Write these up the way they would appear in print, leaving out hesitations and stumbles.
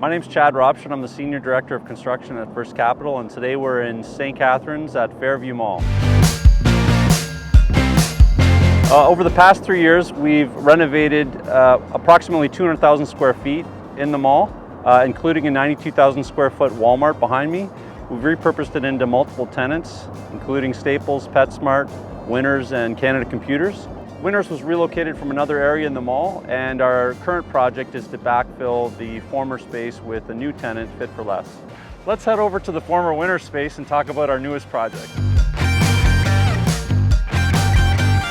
My name's Chad Robson. I'm the Senior Director of Construction at First Capital, and today we're in St. Catharines at Fairview Mall. Over the past 3 years, we've renovated approximately 200,000 square feet in the mall, including a 92,000 square foot Walmart behind me. We've repurposed it into multiple tenants, including Staples, PetSmart, Winners, and Canada Computers. Winners was relocated from another area in the mall, and our current project is to backfill the former space with a new tenant, Fit4Less. Let's head over to the former Winners space and talk about our newest project.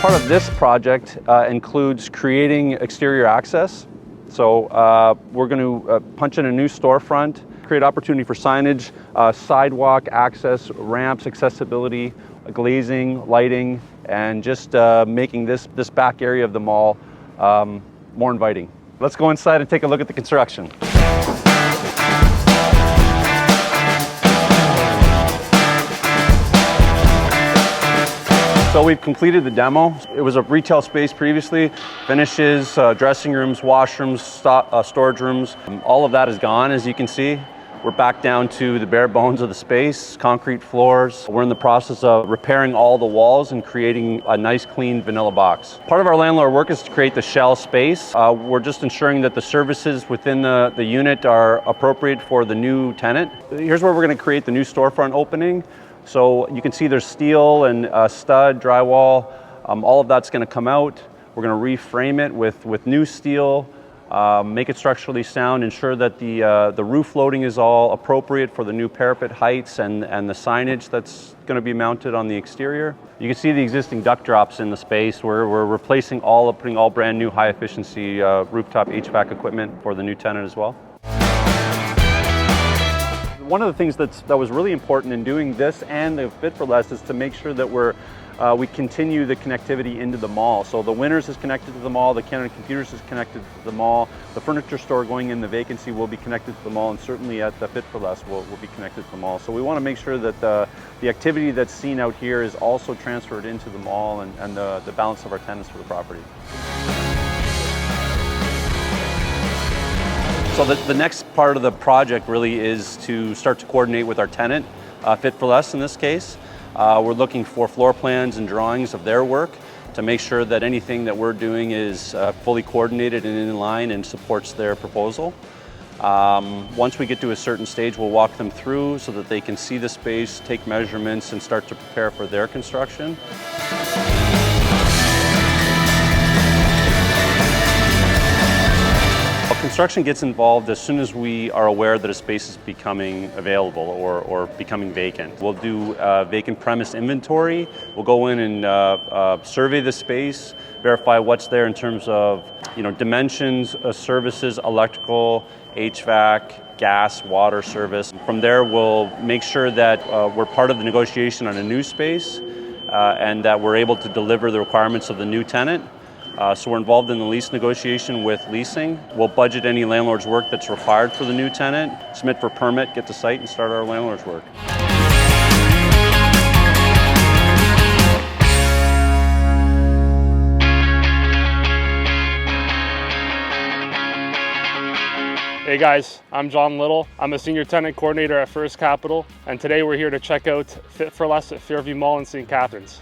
Part of this project includes creating exterior access. So we're going to punch in a new storefront, create opportunity for signage, sidewalk access, ramps, accessibility, glazing, lighting, and just making this back area of the mall more inviting. Let's go inside and take a look at the construction. So we've completed the demo. It was a retail space previously. Finishes, dressing rooms, washrooms, storage rooms. All of that is gone, as you can see. We're back down to the bare bones of the space, concrete floors. We're in the process of repairing all the walls and creating a nice, clean vanilla box. Part of our landlord work is to create the shell space. We're just ensuring that the services within the unit are appropriate for the new tenant. Here's where we're going to create the new storefront opening. So you can see there's steel and stud, drywall. All of that's going to come out. We're going to reframe it with new steel. Make it structurally sound, ensure that the roof loading is all appropriate for the new parapet heights and the signage that's going to be mounted on the exterior. You can see the existing duct drops in the space. We're replacing putting all brand new high efficiency rooftop HVAC equipment for the new tenant as well. One of the things that was really important in doing this and the Fit4Less is to make sure that we continue the connectivity into the mall. So the Winners is connected to the mall, the Canada Computers is connected to the mall, the furniture store going in the vacancy will be connected to the mall, and certainly at the Fit4Less will be connected to the mall. So we want to make sure that the activity that's seen out here is also transferred into the mall and the balance of our tenants for the property. So the next part of the project really is to start to coordinate with our tenant, Fit4Less in this case. We're looking for floor plans and drawings of their work to make sure that anything that we're doing is fully coordinated and in line and supports their proposal. Once we get to a certain stage, we'll walk them through so that they can see the space, take measurements, and start to prepare for their construction. Construction gets involved as soon as we are aware that a space is becoming available or becoming vacant. We'll do vacant premise inventory. We'll go in and survey the space, verify what's there in terms of dimensions, services, electrical, HVAC, gas, water service. From there, we'll make sure that we're part of the negotiation on a new space and that we're able to deliver the requirements of the new tenant. So we're involved in the lease negotiation with leasing. We'll budget any landlord's work that's required for the new tenant, submit for permit, get to site, and start our landlord's work. Hey guys, I'm John Little. I'm a Senior Tenant Coordinator at First Capital, and today we're here to check out Fit4Less at Fairview Mall in St. Catharines.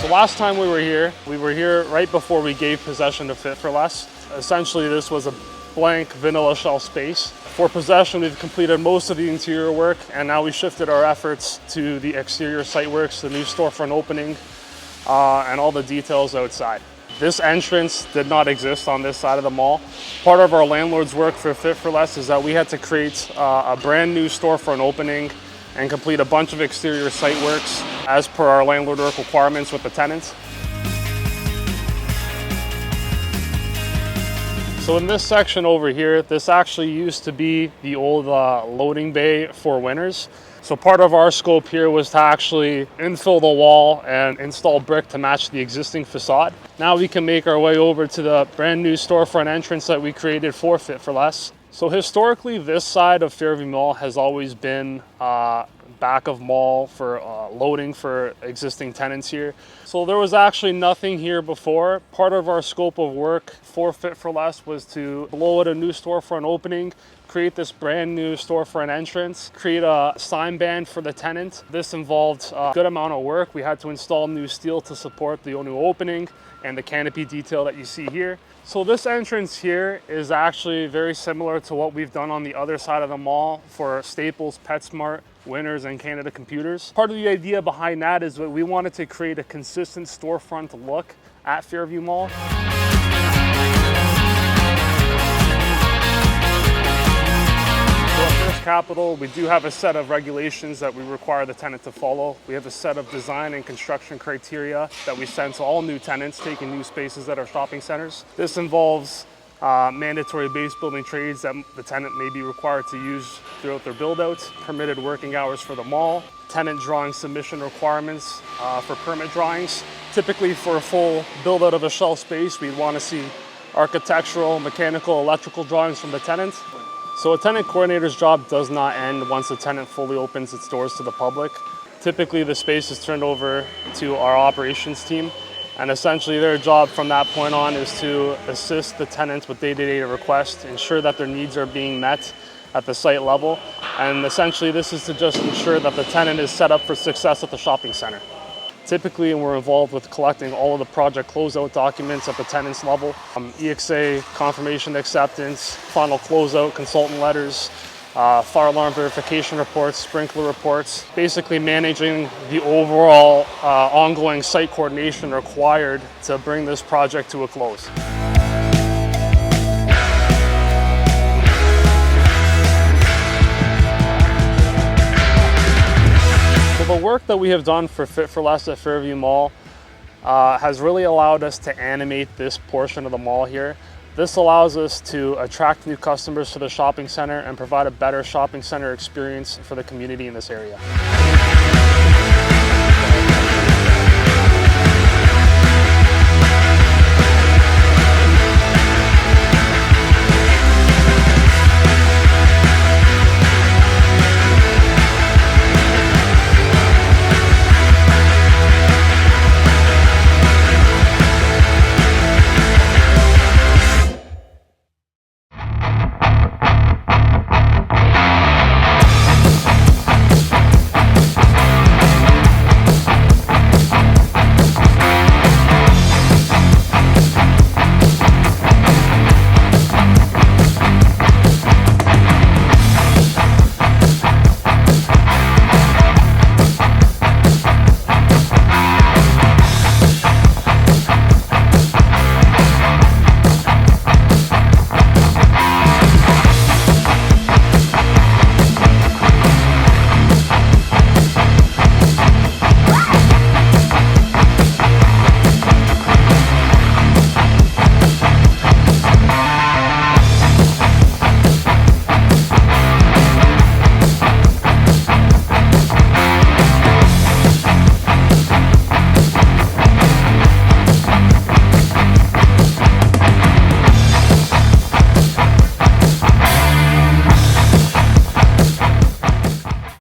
Last time we were here right before we gave possession to Fit4Less. Essentially, this was a blank vanilla shell space. For possession, we've completed most of the interior work, and now we shifted our efforts to the exterior site works, the new storefront opening, and all the details outside. This entrance did not exist on this side of the mall. Part of our landlord's work for Fit4Less is that we had to create a brand new storefront opening and complete a bunch of exterior site works as per our landlord work requirements with the tenants. So in this section over here, this actually used to be the old loading bay for Winners. So part of our scope here was to actually infill the wall and install brick to match the existing facade. Now we can make our way over to the brand new storefront entrance that we created for Fit4Less. So historically, this side of Fairview Mall has always been back of mall for loading for existing tenants here. So there was actually nothing here before. Part of our scope of work for Fit4Less was to blow out a new storefront opening, create this brand new storefront entrance, create a sign band for the tenant. This involved a good amount of work. We had to install new steel to support the new opening and the canopy detail that you see here. So this entrance here is actually very similar to what we've done on the other side of the mall for Staples, PetSmart, Winners, and Canada Computers. Part of the idea behind that is that we wanted to create a consistent storefront look at Fairview Mall. Capital, we do have a set of regulations that we require the tenant to follow. We have a set of design and construction criteria that we send to all new tenants taking new spaces at our shopping centers. This involves mandatory base building trades that the tenant may be required to use throughout their build-outs, permitted working hours for the mall, tenant drawing submission requirements for permit drawings. Typically for a full build-out of a shell space, we'd want to see architectural, mechanical, electrical drawings from the tenant. So a tenant coordinator's job does not end once the tenant fully opens its doors to the public. Typically the space is turned over to our operations team, and essentially their job from that point on is to assist the tenants with day-to-day requests, ensure that their needs are being met at the site level, and essentially this is to just ensure that the tenant is set up for success at the shopping center. Typically, we're involved with collecting all of the project closeout documents at the tenant's level. EXA, confirmation acceptance, final closeout, consultant letters, fire alarm verification reports, sprinkler reports, basically managing the overall ongoing site coordination required to bring this project to a close. The work that we have done for Fit4Less at Fairview Mall has really allowed us to animate this portion of the mall here. This allows us to attract new customers to the shopping center and provide a better shopping center experience for the community in this area.